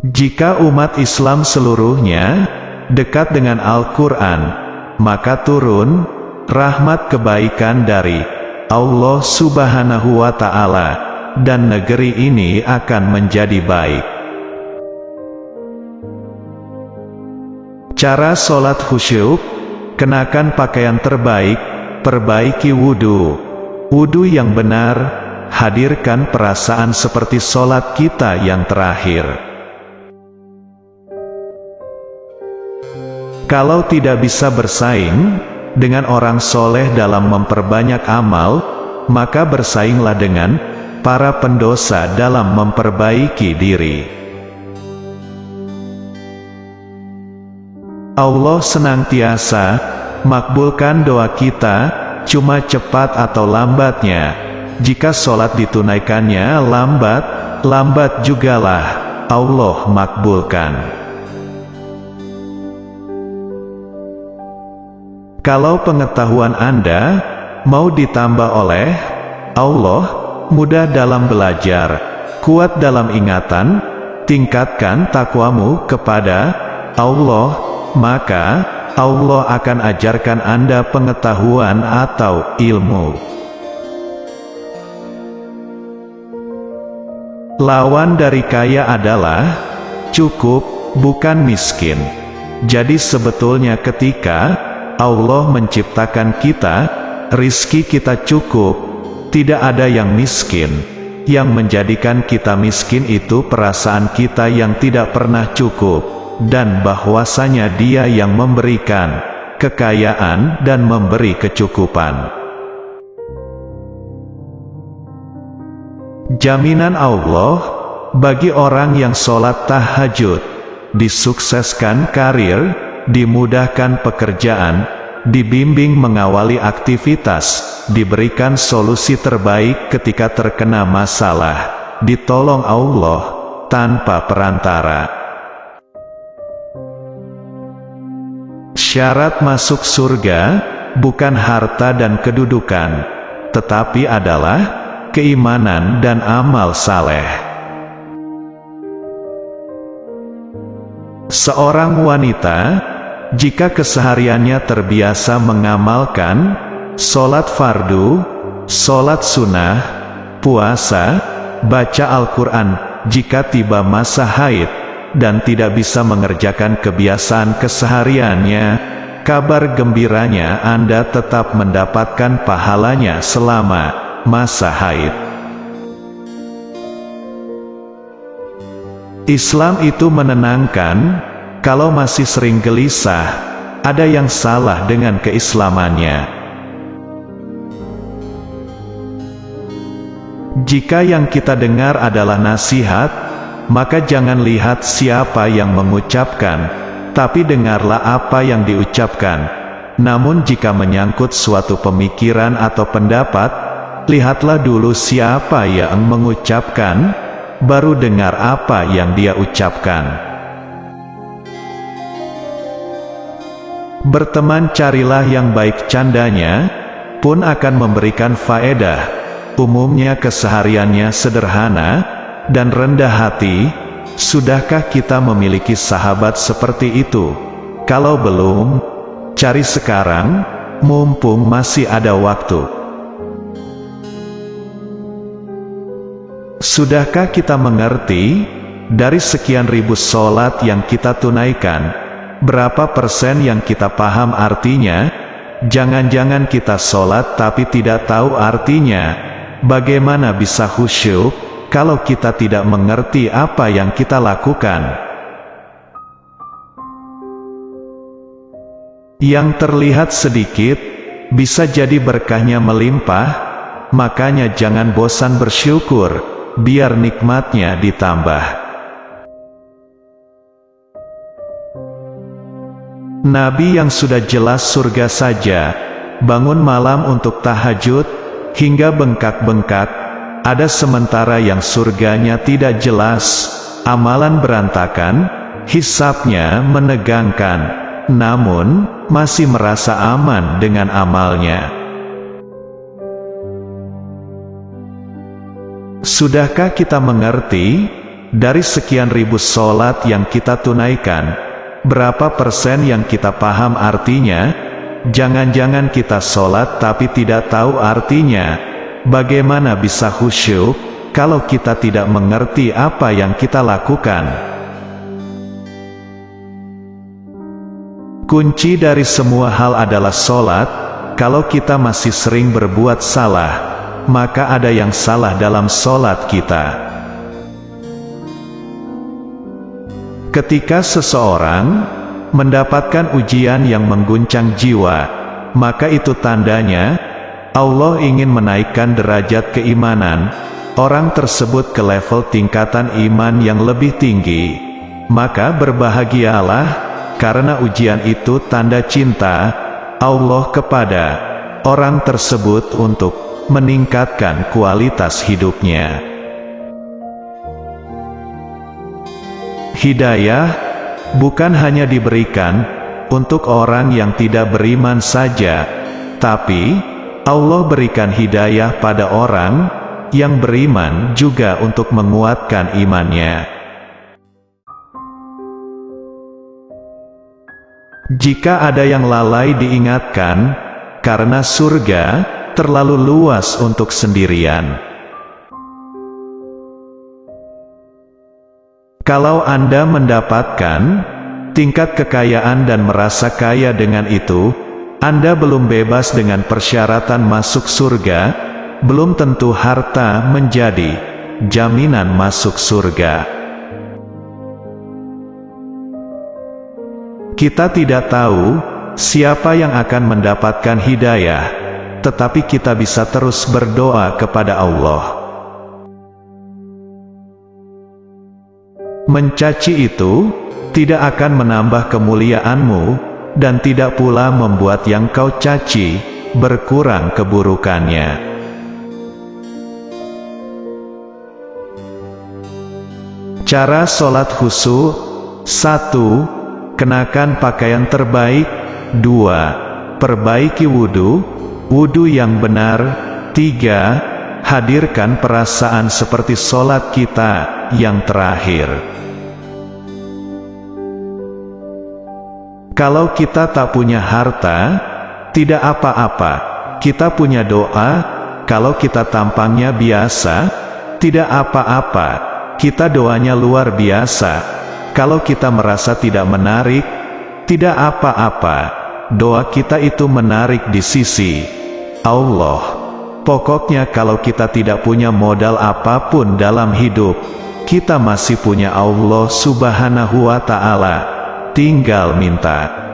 Jika umat Islam seluruhnya dekat dengan Al-Quran, maka turun rahmat kebaikan dari Allah Subhanahu wa Ta'ala, dan negeri ini akan menjadi baik. Cara sholat khusyuk: kenakan pakaian terbaik, perbaiki wudu. Wudu yang benar, hadirkan perasaan seperti sholat kita yang terakhir. Kalau tidak bisa bersaing dengan orang soleh dalam memperbanyak amal, maka bersainglah dengan para pendosa dalam memperbaiki diri. Allah senantiasa makbulkan doa kita, cuma cepat atau lambatnya. Jika sholat ditunaikannya lambat jugalah Allah makbulkan. Kalau pengetahuan Anda mau ditambah oleh Allah, mudah dalam belajar, kuat dalam ingatan, tingkatkan takwamu kepada Allah, maka Allah akan ajarkan Anda pengetahuan atau ilmu. Lawan dari kaya adalah cukup, bukan miskin. Jadi sebetulnya ketika Allah menciptakan kita, rizki kita cukup, tidak ada yang miskin. Yang menjadikan kita miskin itu perasaan kita yang tidak pernah cukup, dan bahwasanya Dia yang memberikan kekayaan dan memberi kecukupan. Jaminan Allah bagi orang yang sholat tahajud: disukseskan karir, dimudahkan pekerjaan, dibimbing mengawali aktivitas, diberikan solusi terbaik ketika terkena masalah, ditolong Allah tanpa perantara. Syarat masuk surga bukan harta dan kedudukan, tetapi adalah keimanan dan amal saleh. Seorang wanita jika kesehariannya terbiasa mengamalkan sholat fardu, sholat sunnah, puasa, baca Al-Quran, jika tiba masa haid dan tidak bisa mengerjakan kebiasaan kesehariannya, kabar gembiranya Anda tetap mendapatkan pahalanya selama masa haid. Islam itu menenangkan. Kalau masih sering gelisah, ada yang salah dengan keislamannya. Jika yang kita dengar adalah nasihat, maka jangan lihat siapa yang mengucapkan, tapi dengarlah apa yang diucapkan. Namun jika menyangkut suatu pemikiran atau pendapat, lihatlah dulu siapa yang mengucapkan, baru dengar apa yang dia ucapkan. Berteman carilah yang baik candanya, pun akan memberikan faedah. Umumnya kesehariannya sederhana dan rendah hati. Sudahkah kita memiliki sahabat seperti itu? Kalau belum, cari sekarang, mumpung masih ada waktu. Sudahkah kita mengerti, dari sekian ribu sholat yang kita tunaikan, berapa persen yang kita paham artinya? Jangan-jangan kita sholat tapi tidak tahu artinya. Bagaimana bisa khusyuk kalau kita tidak mengerti apa yang kita lakukan? Yang terlihat sedikit bisa jadi berkahnya melimpah, makanya jangan bosan bersyukur, biar nikmatnya ditambah. Nabi yang sudah jelas surga saja, bangun malam untuk tahajud, hingga bengkak-bengkak, ada sementara yang surganya tidak jelas, amalan berantakan, hisabnya menegangkan, namun masih merasa aman dengan amalnya. Sudahkah kita mengerti, dari sekian ribu sholat yang kita tunaikan, berapa persen yang kita paham artinya? Jangan-jangan kita sholat tapi tidak tahu artinya. Bagaimana bisa khusyuk kalau kita tidak mengerti apa yang kita lakukan? Kunci dari semua hal adalah sholat. Kalau kita masih sering berbuat salah, maka ada yang salah dalam sholat kita. Ketika seseorang mendapatkan ujian yang mengguncang jiwa, maka itu tandanya Allah ingin menaikkan derajat keimanan orang tersebut ke level tingkatan iman yang lebih tinggi. Maka berbahagialah, karena ujian itu tanda cinta Allah kepada orang tersebut untuk meningkatkan kualitas hidupnya. Hidayah bukan hanya diberikan untuk orang yang tidak beriman saja, tapi Allah berikan hidayah pada orang yang beriman juga untuk menguatkan imannya. Jika ada yang lalai diingatkan, karena surga terlalu luas untuk sendirian. Kalau Anda mendapatkan tingkat kekayaan dan merasa kaya dengan itu, Anda belum bebas dengan persyaratan masuk surga, belum tentu harta menjadi jaminan masuk surga. Kita tidak tahu siapa yang akan mendapatkan hidayah, tetapi kita bisa terus berdoa kepada Allah. Mencaci itu tidak akan menambah kemuliaanmu, dan tidak pula membuat yang kau caci berkurang keburukannya. Cara sholat khusyuk: 1. Kenakan pakaian terbaik. 2. Perbaiki wudu yang benar. 3. Hadirkan perasaan seperti sholat kita yang terakhir. Kalau kita tak punya harta, tidak apa-apa, kita punya doa. Kalau kita tampangnya biasa, tidak apa-apa, kita doanya luar biasa. Kalau kita merasa tidak menarik, tidak apa-apa, doa kita itu menarik di sisi Allah. Pokoknya kalau kita tidak punya modal apapun dalam hidup, kita masih punya Allah Subhanahu wa Ta'ala. Tinggal minta.